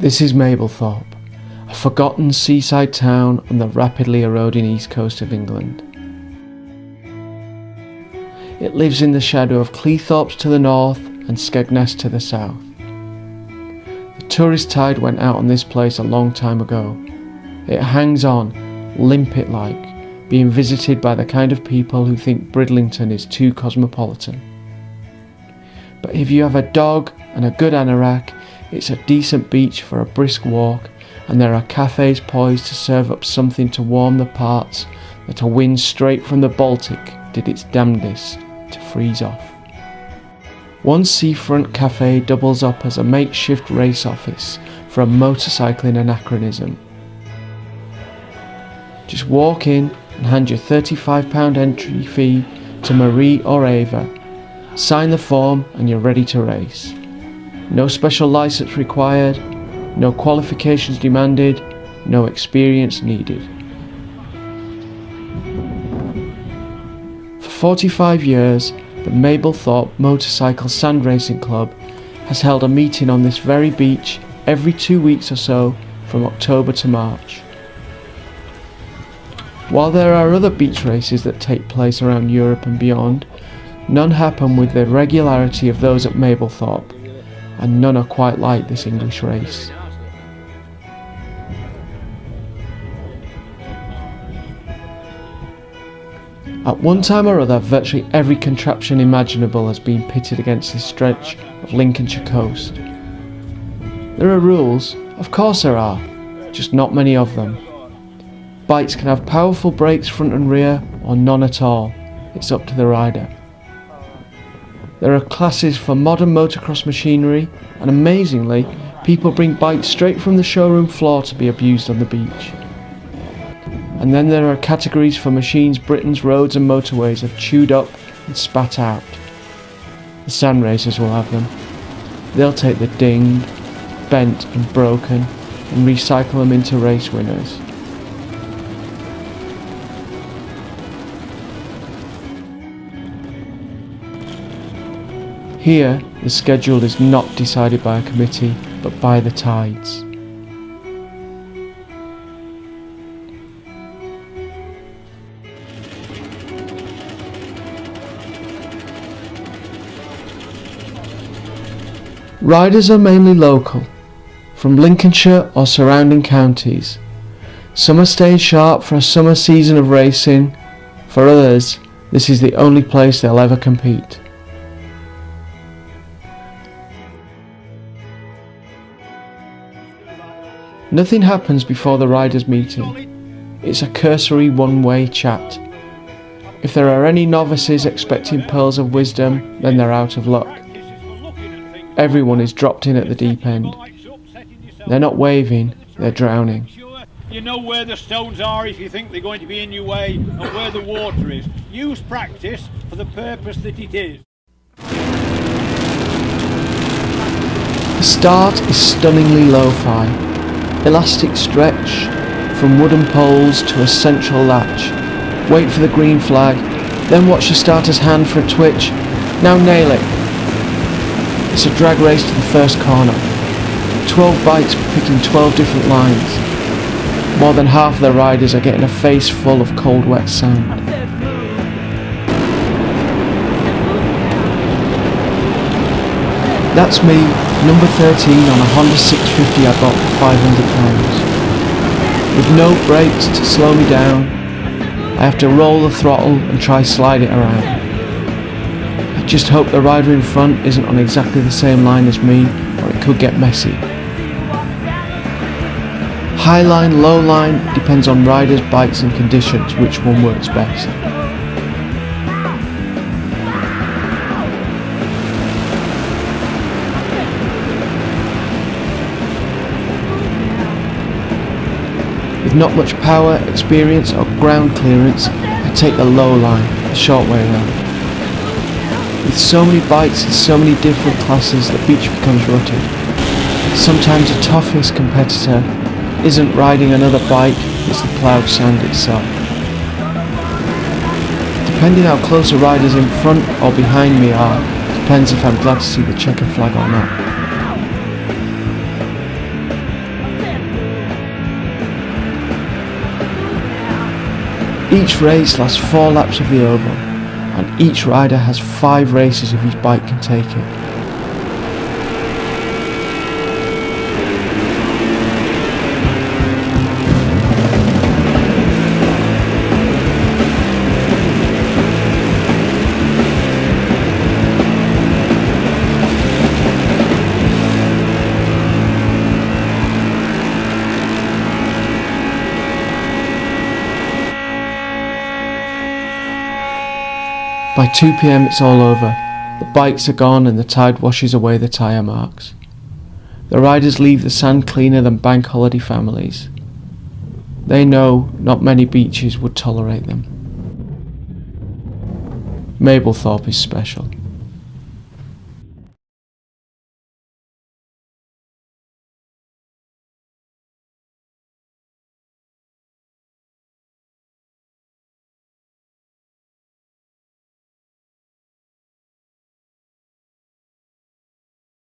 This is Mablethorpe, a forgotten seaside town on the rapidly eroding east coast of England. It lives in the shadow of Cleethorpes to the north and Skegness to the south. The tourist tide went out on this place a long time ago. It hangs on, limpet-like, being visited by the kind of people who think Bridlington is too cosmopolitan. But if you have a dog and a good anorak, it's a decent beach for a brisk walk, and there are cafes poised to serve up something to warm the parts that a wind straight from the Baltic did its damnedest to freeze off. One seafront cafe doubles up as a makeshift race office for a motorcycling anachronism. Just walk in and hand your £35 entry fee to Marie or Ava, sign the form and you're ready to race. No special license required, no qualifications demanded, no experience needed. For 45 years, the Mablethorpe Motorcycle Sand Racing Club has held a meeting on this very beach every 2 weeks or so from October to March. While there are other beach races that take place around Europe and beyond, none happen with the regularity of those at Mablethorpe, and none are quite like this English race. At one time or other, virtually every contraption imaginable has been pitted against this stretch of Lincolnshire coast. There are rules, of course there are, just not many of them. Bikes can have powerful brakes front and rear, or none at all. It's up to the rider. There are classes for modern motocross machinery, and amazingly, people bring bikes straight from the showroom floor to be abused on the beach. And then there are categories for machines Britain's roads and motorways have chewed up and spat out. The sand racers will have them. They'll take the dinged, bent and broken and recycle them into race winners. Here, the schedule is not decided by a committee, but by the tides. Riders are mainly local, from Lincolnshire or surrounding counties. Some are staying sharp for a summer season of racing. For others, this is the only place they'll ever compete. Nothing happens before the riders' meeting. It's a cursory one-way chat. If there are any novices expecting pearls of wisdom, then they're out of luck. Everyone is dropped in at the deep end. They're not waving, they're drowning. You know where the stones are if you think they're going to be in your way, and where the water is. Use practice for the purpose that it is. The start is stunningly lo-fi. Elastic stretch from wooden poles to a central latch. Wait for the green flag, then watch the starter's hand for a twitch. Now nail it. It's a drag race to the first corner. 12 bikes picking 12 different lines. More than half of the riders are getting a face full of cold wet sand. That's me, number 13 on a Honda 650 I got for £500. With no brakes to slow me down, I have to roll the throttle and try slide it around. I just hope the rider in front isn't on exactly the same line as me, or it could get messy. High line, low line, depends on riders, bikes and conditions which one works best. With not much power, experience or ground clearance, I take the low line, the short way around. With so many bikes and so many different classes, the beach becomes rutted. Sometimes the toughest competitor isn't riding another bike, it's the ploughed sand itself. Depending how close the riders in front or behind me are, depends if I'm glad to see the checker flag or not. Each race lasts 4 laps of the oval, and each rider has 5 races if his bike can take it. By 2 PM it's all over. The bikes are gone and the tide washes away the tyre marks. The riders leave the sand cleaner than bank holiday families. They know not many beaches would tolerate them. Mablethorpe is special.